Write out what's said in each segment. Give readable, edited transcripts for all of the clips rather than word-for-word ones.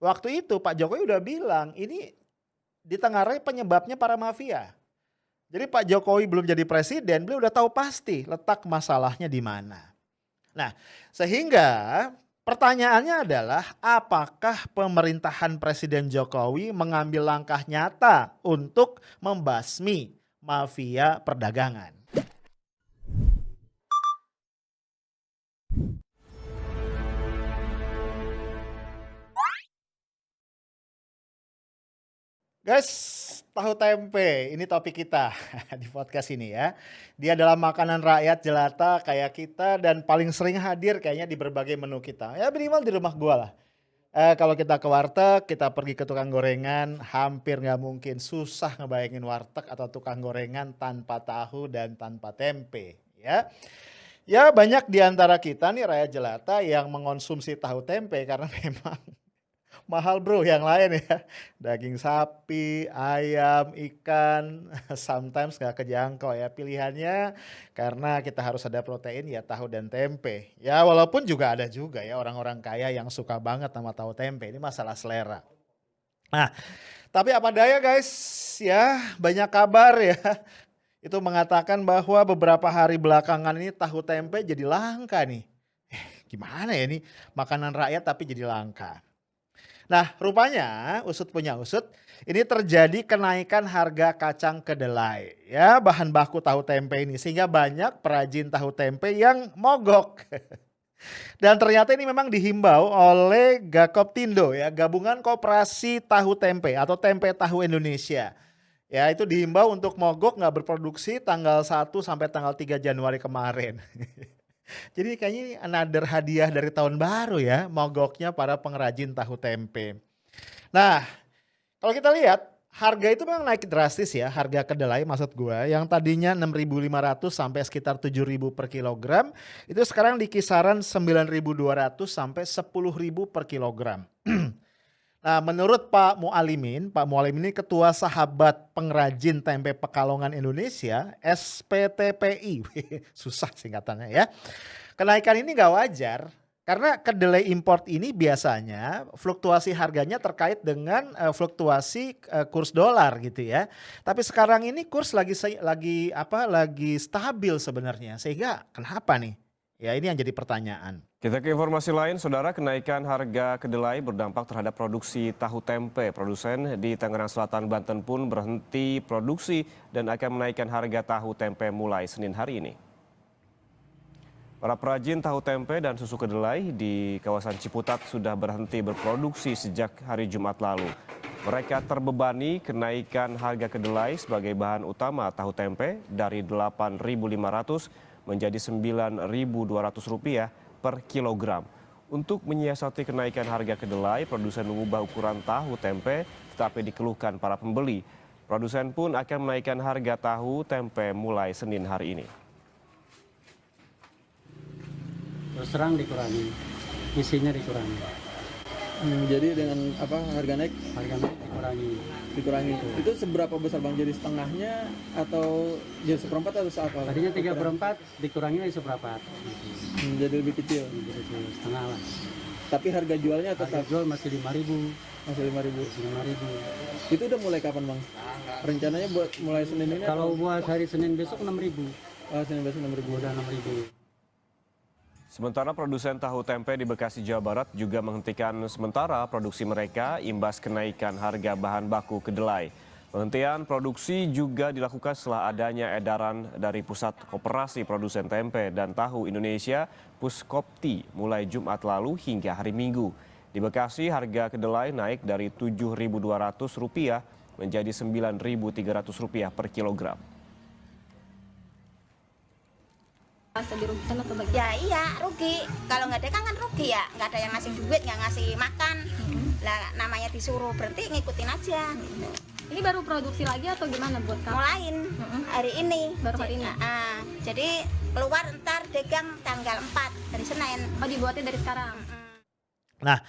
Waktu itu Pak Jokowi udah bilang, ini ditengarai penyebabnya para mafia. Jadi Pak Jokowi belum jadi presiden, beliau udah tahu pasti letak masalahnya di mana. Nah, sehingga pertanyaannya adalah apakah pemerintahan Presiden Jokowi mengambil langkah nyata untuk membasmi mafia perdagangan? Guys, tahu tempe, ini topik kita di podcast ini ya. Dia adalah makanan rakyat jelata kayak kita dan paling sering hadir kayaknya di berbagai menu kita. Ya minimal di rumah gua lah. Kalau kita ke warteg, kita pergi ke tukang gorengan, hampir nggak mungkin susah ngebayangin warteg atau tukang gorengan tanpa tahu dan tanpa tempe ya. Ya banyak di antara kita nih rakyat jelata yang mengonsumsi tahu tempe karena memang mahal bro yang lain ya, daging sapi, ayam, ikan, sometimes nggak kejangkau ya pilihannya karena kita harus ada protein ya tahu dan tempe. Ya walaupun juga ada juga ya orang-orang kaya yang suka banget sama tahu tempe, ini masalah selera. Nah, tapi apa daya guys ya banyak kabar ya itu mengatakan bahwa beberapa hari belakangan ini tahu tempe jadi langka nih. Gimana ya ini makanan rakyat tapi jadi langka. Nah, rupanya usut punya usut, ini terjadi kenaikan harga kacang kedelai ya, bahan baku tahu tempe ini sehingga banyak perajin tahu tempe yang mogok. Dan ternyata ini memang dihimbau oleh Gakoptindo ya, Gabungan Koperasi Tahu Tempe atau Tempe Tahu Indonesia. Ya, itu dihimbau untuk mogok nggak berproduksi tanggal 1 sampai tanggal 3 Januari kemarin. Jadi kayaknya ini another hadiah dari tahun baru ya, mogoknya para pengrajin tahu tempe. Nah, kalau kita lihat harga itu memang naik drastis ya, harga kedelai maksud gua yang tadinya 6.500 sampai sekitar 7.000 per kilogram, itu sekarang di kisaran 9.200 sampai 10.000 per kilogram. Nah, menurut Pak Mualimin ini Ketua Sahabat Pengrajin Tempe Pekalongan Indonesia, SPTPI, susah singkatannya ya. Kenaikan ini nggak wajar karena kedelai import ini biasanya fluktuasi harganya terkait dengan fluktuasi kurs dolar gitu ya. Tapi sekarang ini kurs lagi stabil sebenarnya. Sehingga kenapa nih? Ya ini yang jadi pertanyaan. Kita ke informasi lain, saudara, kenaikan harga kedelai berdampak terhadap produksi tahu tempe. Produsen di Tangerang Selatan, Banten pun berhenti produksi dan akan menaikkan harga tahu tempe mulai Senin hari ini. Para perajin tahu tempe dan susu kedelai di kawasan Ciputat sudah berhenti berproduksi sejak hari Jumat lalu. Mereka terbebani kenaikan harga kedelai sebagai bahan utama tahu tempe dari Rp8.500 menjadi Rp9.200 per kilogram. Untuk menyiasati kenaikan harga kedelai, produsen mengubah ukuran tahu tempe tetapi dikeluhkan para pembeli. Produsen pun akan menaikkan harga tahu tempe mulai Senin hari ini. Terus terang dikurangi, isinya dikurangi. Jadi dengan apa harga naik Dikurangi. Itu seberapa besar Bang? Jadi setengahnya atau jadi seperempat atau apa? Tadinya 3/4 dikurangi jadi seperempat. Jadi lebih kecil. Jadi setengah lah. Tapi harga jualnya Harga tetap jual masih 5.000. masih 5.000. 5.000. Itu udah mulai kapan Bang? Rencananya buat mulai Senin ini? Kalau buat hari Senin besok 6.000. Senin besok 6.000. Udah 6.000. Sementara produsen tahu tempe di Bekasi, Jawa Barat juga menghentikan sementara produksi mereka imbas kenaikan harga bahan baku kedelai. Penghentian produksi juga dilakukan setelah adanya edaran dari Pusat Koperasi Produsen Tempe dan Tahu Indonesia Puskopti mulai Jumat lalu hingga hari Minggu. Di Bekasi harga kedelai naik dari Rp7.200 menjadi Rp9.300 per kilogram. Masa dirugikan atau bagaimana? Ya iya rugi, kalau nggak ada kan rugi ya, nggak ada yang ngasih duit, nggak ngasih makan. Lah namanya disuruh berhenti ngikutin aja. Ini baru produksi lagi atau gimana buat kamu? Mulain hari ini. Baru hari ini? Jadi keluar ntar dagang tanggal 4 hari Senin. Oh dibuatnya dari sekarang? Nah,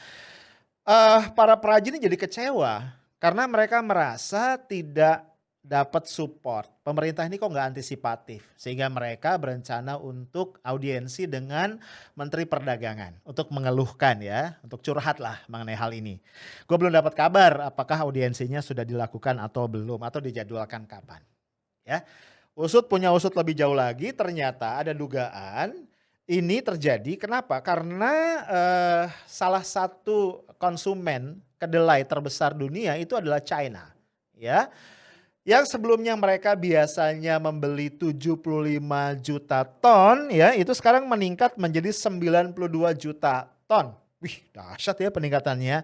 para perajin ini jadi kecewa karena mereka merasa tidak dapat support. Pemerintah ini kok nggak antisipatif, sehingga mereka berencana untuk audiensi dengan Menteri Perdagangan untuk mengeluhkan ya, untuk curhat lah mengenai hal ini. Gue belum dapat kabar apakah audiensinya sudah dilakukan atau belum, atau dijadwalkan kapan. Ya, usut punya usut lebih jauh lagi, ternyata ada dugaan ini terjadi. Kenapa? Karena salah satu konsumen kedelai terbesar dunia itu adalah China, ya. Yang sebelumnya mereka biasanya membeli 75 juta ton ya, itu sekarang meningkat menjadi 92 juta ton. Wih, dahsyat ya peningkatannya.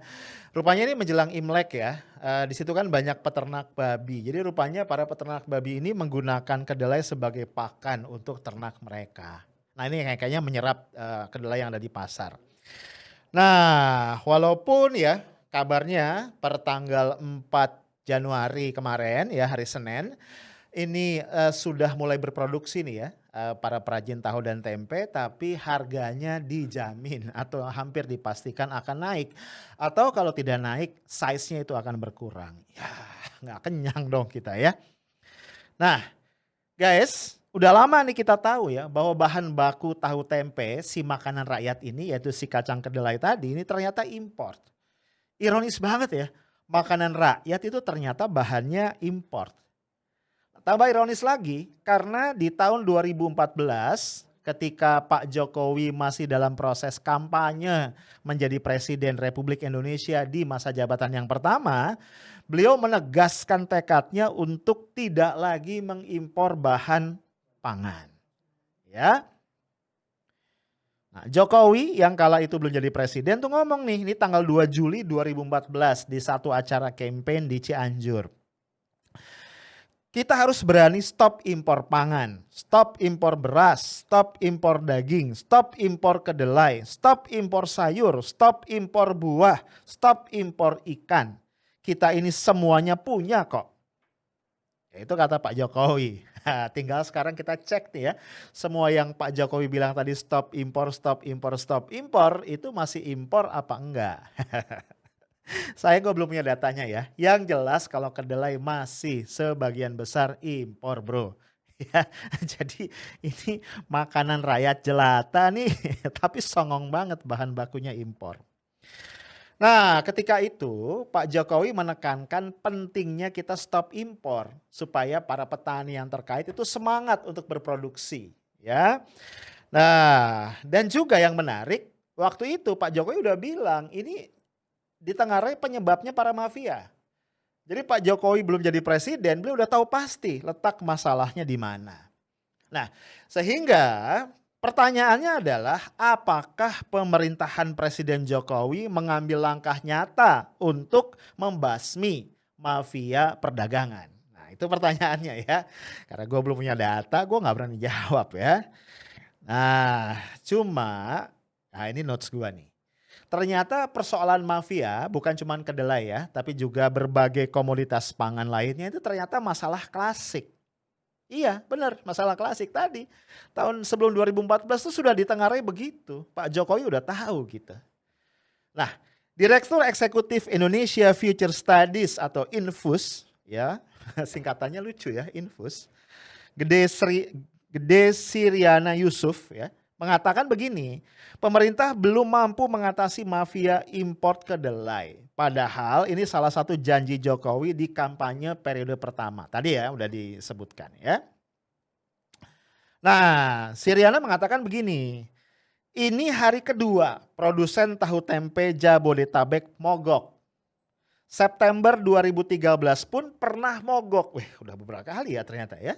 Rupanya ini menjelang Imlek ya. Di situ kan banyak peternak babi. Jadi rupanya para peternak babi ini menggunakan kedelai sebagai pakan untuk ternak mereka. Nah, ini kayaknya menyerap kedelai yang ada di pasar. Nah, walaupun ya kabarnya per tanggal 4 Januari kemarin ya, hari Senin ini sudah mulai berproduksi nih ya para perajin tahu dan tempe, tapi harganya dijamin atau hampir dipastikan akan naik, atau kalau tidak naik size-nya itu akan berkurang. Ya nggak kenyang dong kita ya. Nah guys, udah lama nih kita tahu ya bahwa bahan baku tahu tempe, si makanan rakyat ini yaitu si kacang kedelai tadi, ini ternyata import. Ironis banget ya. Makanan rakyat itu ternyata bahannya import. Tambah ironis lagi karena di tahun 2014 ketika Pak Jokowi masih dalam proses kampanye menjadi Presiden Republik Indonesia di masa jabatan yang pertama, beliau menegaskan tekadnya untuk tidak lagi mengimpor bahan pangan. Ya. Nah, Jokowi yang kala itu belum jadi presiden tuh ngomong nih, ini tanggal 2 Juli 2014 di satu acara campaign di Cianjur. Kita harus berani stop impor pangan, stop impor beras, stop impor daging, stop impor kedelai, stop impor sayur, stop impor buah, stop impor ikan. Kita ini semuanya punya kok. Itu kata Pak Jokowi. Tinggal sekarang kita cek nih ya. Semua yang Pak Jokowi bilang tadi stop impor, stop impor, stop impor, itu masih impor apa enggak? Saya belum punya datanya ya. Yang jelas kalau kedelai masih sebagian besar impor bro. Ya, jadi ini makanan rakyat jelata nih, tapi songong banget bahan bakunya impor. Nah, ketika itu Pak Jokowi menekankan pentingnya kita stop impor supaya para petani yang terkait itu semangat untuk berproduksi, ya. Nah, dan juga yang menarik, waktu itu Pak Jokowi udah bilang ini ditengarai penyebabnya para mafia. Jadi Pak Jokowi belum jadi presiden, beliau udah tahu pasti letak masalahnya di mana. Nah, sehingga pertanyaannya adalah apakah pemerintahan Presiden Jokowi mengambil langkah nyata untuk membasmi mafia perdagangan? Nah itu pertanyaannya ya. Karena gue belum punya data, gue gak berani jawab ya. Nah ini notes gue nih. Ternyata persoalan mafia bukan cuma kedelai ya, tapi juga berbagai komoditas pangan lainnya itu ternyata masalah klasik. Iya benar, masalah klasik tadi. Tahun sebelum 2014 itu sudah ditengarai begitu. Pak Jokowi udah tahu gitu. Nah, Direktur Eksekutif Indonesia Future Studies atau Infus, ya singkatannya lucu ya, Infus, Gede Siriana Yusuf ya, mengatakan begini, pemerintah belum mampu mengatasi mafia import kedelai. Padahal ini salah satu janji Jokowi di kampanye periode pertama. Tadi ya udah disebutkan ya. Nah, Siriana mengatakan begini, ini hari kedua produsen tahu tempe Jabodetabek mogok. September 2013 pun pernah mogok. Wih, udah beberapa kali ya ternyata ya.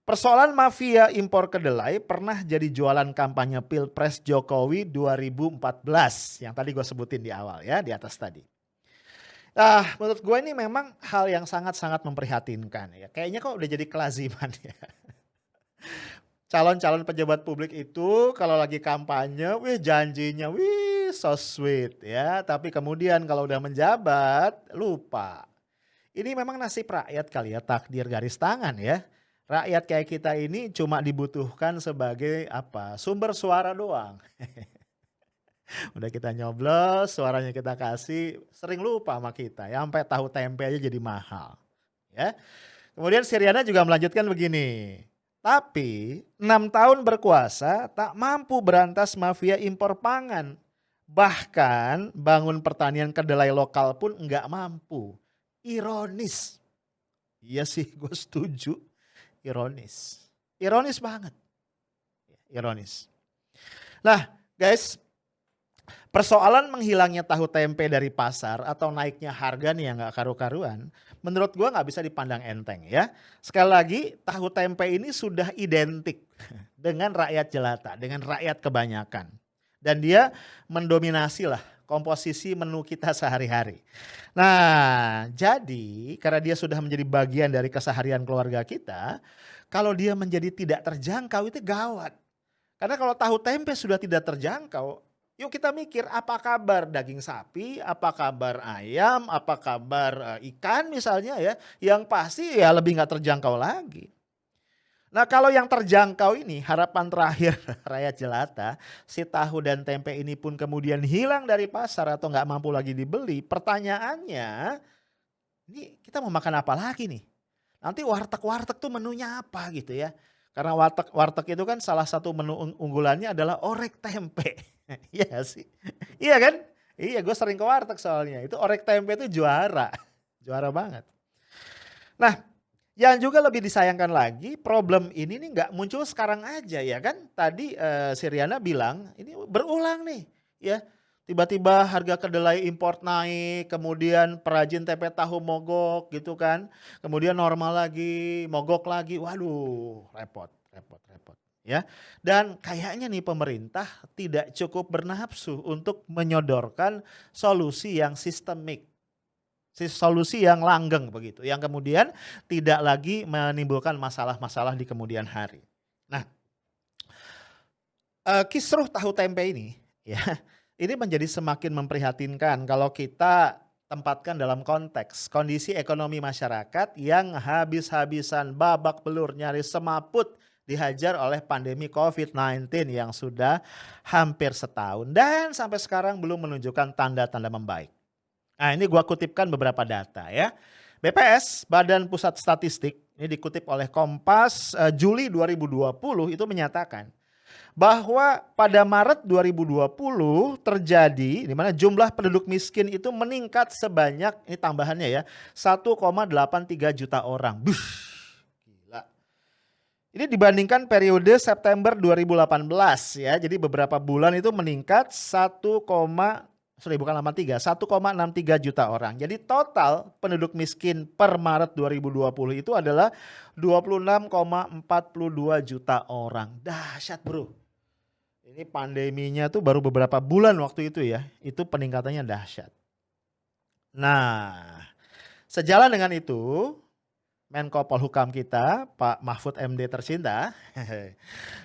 Persoalan mafia impor kedelai pernah jadi jualan kampanye Pilpres Jokowi 2014 yang tadi gue sebutin di awal ya, di atas tadi. Nah, menurut gue ini memang hal yang sangat-sangat memprihatinkan ya. Kayaknya kok udah jadi kelaziman ya. Calon-calon pejabat publik itu kalau lagi kampanye, janjinya so sweet ya. Tapi kemudian kalau udah menjabat, lupa. Ini memang nasib rakyat kali ya, takdir garis tangan ya. Rakyat kayak kita ini cuma dibutuhkan sebagai sumber suara doang. Udah kita nyoblos, suaranya kita kasih, sering lupa sama kita ya, sampai tahu tempe aja jadi mahal. Ya. Kemudian Siriana juga melanjutkan begini. Tapi 6 tahun berkuasa tak mampu berantas mafia impor pangan. Bahkan bangun pertanian kedelai lokal pun nggak mampu. Ironis. Iya sih, gue setuju. Ironis. Ironis banget. Ironis. Nah guys, persoalan menghilangnya tahu tempe dari pasar atau naiknya harga nih yang nggak karu-karuan, menurut gua nggak bisa dipandang enteng ya. Sekali lagi, tahu tempe ini sudah identik dengan rakyat jelata, dengan rakyat kebanyakan. Dan dia mendominasi lah komposisi menu kita sehari-hari. Nah, jadi karena dia sudah menjadi bagian dari keseharian keluarga kita, kalau dia menjadi tidak terjangkau itu gawat. Karena kalau tahu tempe sudah tidak terjangkau, yuk kita mikir apa kabar daging sapi, apa kabar ayam, apa kabar ikan misalnya ya. Yang pasti ya lebih nggak terjangkau lagi. Nah kalau yang terjangkau ini harapan terakhir rakyat jelata, si tahu dan tempe ini pun kemudian hilang dari pasar atau nggak mampu lagi dibeli. Pertanyaannya, ini kita mau makan apa lagi nih? Nanti warteg-warteg tuh menunya apa gitu ya. Karena warteg itu kan salah satu menu unggulannya adalah orek tempe. Iya sih. Iya kan? Iya, gue sering ke warteg soalnya. Itu orek tempe itu juara. Juara banget. Nah, yang juga lebih disayangkan lagi, problem ini nih nggak muncul sekarang aja ya kan. Tadi Siriana bilang ini berulang nih ya. Tiba-tiba harga kedelai import naik, kemudian perajin tempe tahu mogok gitu kan. Kemudian normal lagi, mogok lagi. Waduh, repot. Ya. Dan kayaknya nih pemerintah tidak cukup bernafsu untuk menyodorkan solusi yang sistemik. Solusi yang langgeng begitu. Yang kemudian tidak lagi menimbulkan masalah-masalah di kemudian hari. Nah, kisruh tahu tempe ini ya. Ini menjadi semakin memprihatinkan kalau kita tempatkan dalam konteks kondisi ekonomi masyarakat yang habis-habisan babak belur nyaris semaput dihajar oleh pandemi COVID-19 yang sudah hampir setahun dan sampai sekarang belum menunjukkan tanda-tanda membaik. Nah ini gua kutipkan beberapa data ya. BPS, Badan Pusat Statistik, ini dikutip oleh Kompas Juli 2020 itu menyatakan bahwa pada Maret 2020 terjadi di mana jumlah penduduk miskin itu meningkat sebanyak, ini tambahannya ya, 1,83 juta orang. Buh, gila. Ini dibandingkan periode September 2018 ya. Jadi beberapa bulan itu meningkat 1,63 juta orang. Jadi total penduduk miskin per Maret 2020 itu adalah 26,42 juta orang. Dahsyat bro. Ini pandeminya tuh baru beberapa bulan waktu itu ya. Itu peningkatannya dahsyat. Nah, sejalan dengan itu Menko Polhukam kita Pak Mahfud MD tercinta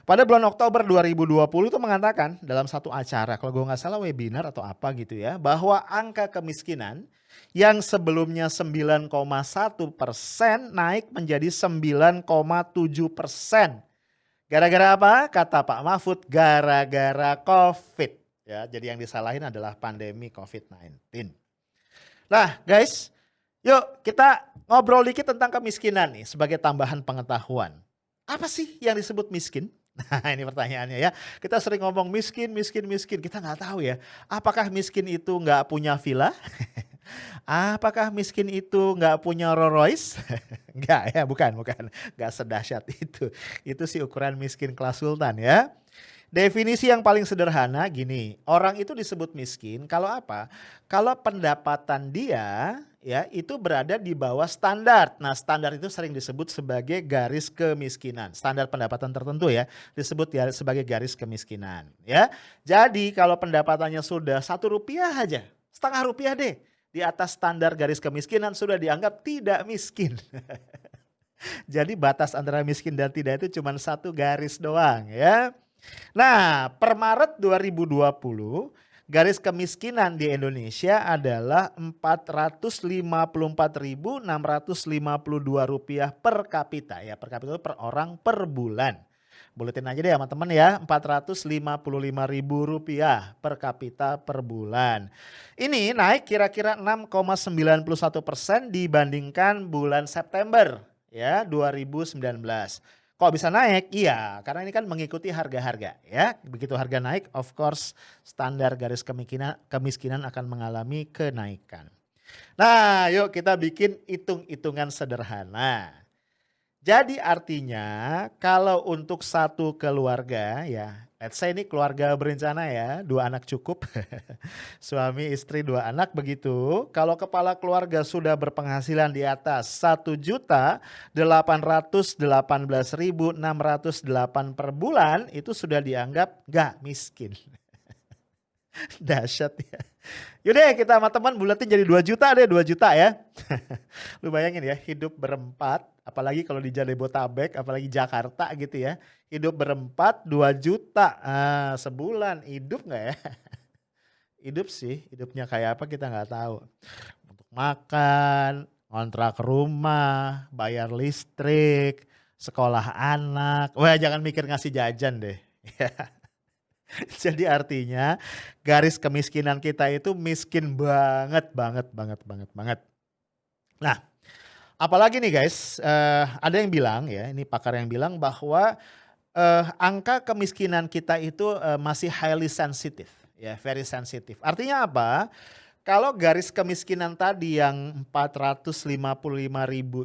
pada bulan Oktober 2020 itu mengatakan dalam satu acara, kalau gue nggak salah webinar atau apa gitu ya, bahwa angka kemiskinan yang sebelumnya 9,1% naik menjadi 9,7%. Gara-gara apa? Kata Pak Mahfud, gara-gara COVID. Ya, jadi yang disalahin adalah pandemi COVID-19. Nah guys, yuk kita ngobrol dikit tentang kemiskinan nih sebagai tambahan pengetahuan. Apa sih yang disebut miskin? Nah ini pertanyaannya ya. Kita sering ngomong miskin. Kita nggak tahu ya. Apakah miskin itu nggak punya villa? Apakah miskin itu nggak punya Rolls Royce? Enggak ya, bukan. Nggak sedahsyat itu. Itu sih ukuran miskin kelas sultan ya. Definisi yang paling sederhana gini, orang itu disebut miskin kalau apa? Kalau pendapatan dia ya itu berada di bawah standar. Nah standar itu sering disebut sebagai garis kemiskinan. Standar pendapatan tertentu ya disebut sebagai garis kemiskinan ya. Jadi kalau pendapatannya sudah Rp1 aja, Rp0,5 deh. Di atas standar garis kemiskinan sudah dianggap tidak miskin. Jadi batas antara miskin dan tidak itu cuma satu garis doang ya. Nah per Maret 2020 garis kemiskinan di Indonesia adalah Rp454.652 per kapita ya. Per kapita itu per orang per bulan. Buletin aja deh sama temen ya, Rp455.000 per kapita per bulan. Ini naik kira-kira 6,91% dibandingkan bulan September ya 2019. Kok bisa naik? Iya, karena ini kan mengikuti harga-harga ya. Begitu harga naik, of course standar garis kemiskinan akan mengalami kenaikan. Nah, yuk kita bikin hitung-hitungan sederhana. Jadi artinya kalau untuk satu keluarga ya, let's say ini keluarga berencana ya, 2 anak cukup, suami istri 2 anak begitu. Kalau kepala keluarga sudah berpenghasilan di atas 1.818.608 per bulan, itu sudah dianggap gak miskin. Dahsyat ya. Yaudah kita sama teman bulatin jadi 2 juta deh, 2 juta ya. Lu bayangin ya, hidup berempat, apalagi kalau di Jabodetabek, apalagi Jakarta gitu ya. Hidup berempat 2 juta sebulan, hidup gak ya? Hidup sih, hidupnya kayak apa kita gak tahu. Untuk makan, ngontrak rumah, bayar listrik, sekolah anak. Wah jangan mikir ngasih jajan deh. Jadi artinya garis kemiskinan kita itu miskin banget. Nah, apalagi nih guys, ada yang bilang ya, ini pakar yang bilang bahwa angka kemiskinan kita itu masih highly sensitive, ya, very sensitive. Artinya apa? Kalau garis kemiskinan tadi yang 455.000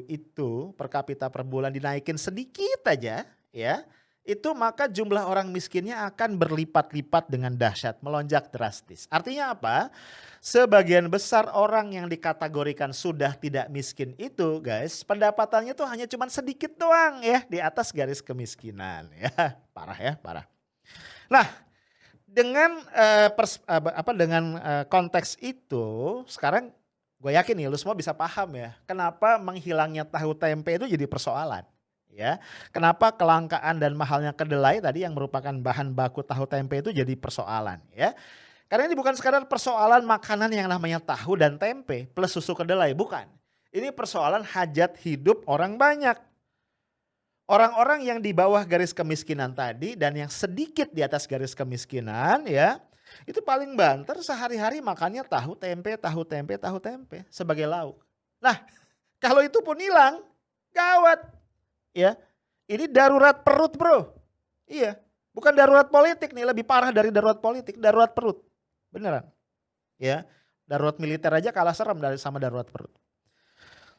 itu per kapita per bulan dinaikin sedikit aja, ya. Itu maka jumlah orang miskinnya akan berlipat-lipat dengan dahsyat, melonjak drastis. Artinya apa? Sebagian besar orang yang dikategorikan sudah tidak miskin itu guys, pendapatannya tuh hanya cuma sedikit doang ya di atas garis kemiskinan. Ya, parah ya, parah. Nah, dengan konteks itu sekarang gue yakin nih lu semua bisa paham ya, kenapa menghilangnya tahu tempe itu jadi persoalan. Ya, kenapa kelangkaan dan mahalnya kedelai tadi yang merupakan bahan baku tahu tempe itu jadi persoalan ya. Karena ini bukan sekadar persoalan makanan yang namanya tahu dan tempe plus susu kedelai, bukan. Ini persoalan hajat hidup orang banyak. Orang-orang yang di bawah garis kemiskinan tadi dan yang sedikit di atas garis kemiskinan ya, itu paling banter sehari-hari makannya tahu tempe sebagai lauk. Nah, kalau itu pun hilang, gawat. Ya, ini darurat perut bro. Iya, bukan darurat politik nih, lebih parah dari darurat politik, darurat perut. Beneran. Ya, darurat militer aja kalah serem sama darurat perut.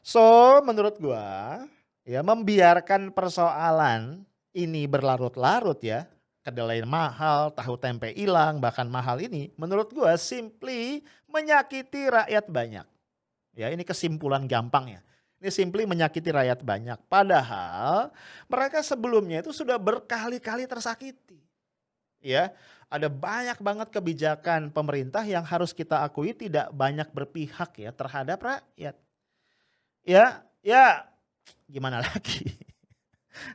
So, menurut gua, ya membiarkan persoalan ini berlarut-larut ya, kedelai mahal, tahu tempe hilang, bahkan mahal ini, menurut gua simply menyakiti rakyat banyak. Ya, ini kesimpulan gampangnya. Ini simply menyakiti rakyat banyak. Padahal mereka sebelumnya itu sudah berkali-kali tersakiti. Ya, ada banyak banget kebijakan pemerintah yang harus kita akui tidak banyak berpihak ya terhadap rakyat. Ya, gimana lagi?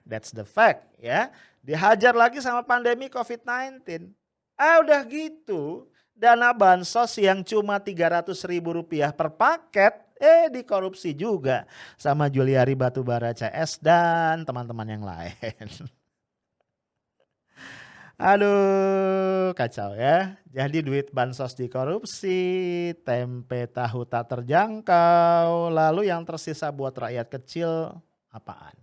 That's the fact ya. Dihajar lagi sama pandemi COVID-19. Udah gitu, dana bansos yang cuma Rp300.000 per paket dikorupsi juga sama Juliari Batubara CS dan teman-teman yang lain. Aduh, kacau ya. Jadi duit bansos dikorupsi, tempe tahu tak terjangkau, lalu yang tersisa buat rakyat kecil apaan?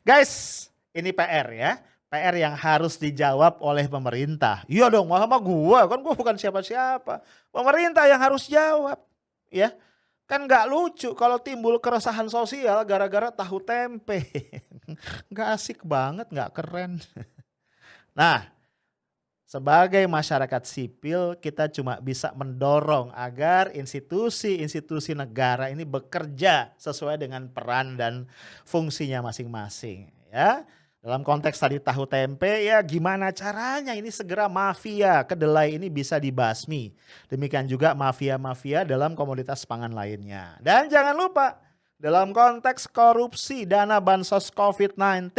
Guys, ini PR ya. PR yang harus dijawab oleh pemerintah. Iya dong, sama gua, kan gua bukan siapa-siapa. Pemerintah yang harus jawab. Ya, kan gak lucu kalau timbul keresahan sosial gara-gara tahu tempe. Gak asik banget, gak keren. Nah, sebagai masyarakat sipil kita cuma bisa mendorong agar institusi-institusi negara ini bekerja sesuai dengan peran dan fungsinya masing-masing. Ya, dalam konteks tadi tahu tempe ya gimana caranya ini segera mafia kedelai ini bisa dibasmi. Demikian juga mafia-mafia dalam komoditas pangan lainnya. Dan jangan lupa dalam konteks korupsi dana bansos COVID-19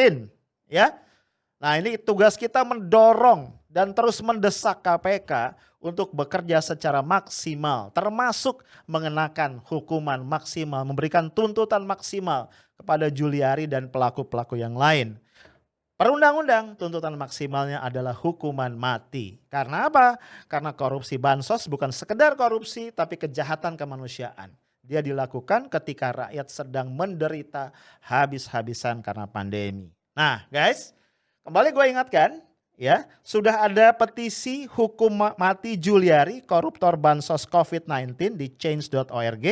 ya. Nah, ini tugas kita mendorong dan terus mendesak KPK untuk bekerja secara maksimal termasuk mengenakan hukuman maksimal, memberikan tuntutan maksimal kepada Juliari dan pelaku-pelaku yang lain. Perundang-undang tuntutan maksimalnya adalah hukuman mati. Karena apa? Karena korupsi bansos bukan sekedar korupsi tapi kejahatan kemanusiaan. Dia dilakukan ketika rakyat sedang menderita habis-habisan karena pandemi. Nah guys, kembali gue ingatkan ya, sudah ada petisi hukum mati Juliari, koruptor bansos COVID-19 di change.org.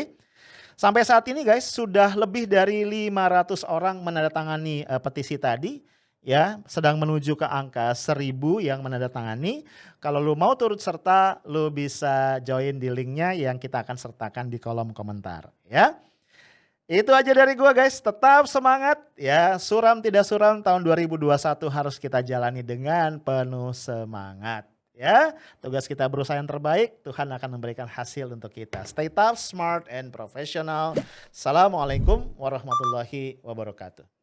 Sampai saat ini guys, sudah lebih dari 500 orang menandatangani petisi tadi. Ya, sedang menuju ke angka 1000 yang menandatangani. Kalau lu mau turut serta, lu bisa join di linknya yang kita akan sertakan di kolom komentar. Ya, itu aja dari gua guys. Tetap semangat ya. Suram tidak suram tahun 2021 harus kita jalani dengan penuh semangat. Ya, tugas kita berusaha yang terbaik. Tuhan akan memberikan hasil untuk kita. Stay tough, smart, and professional. Assalamualaikum warahmatullahi wabarakatuh.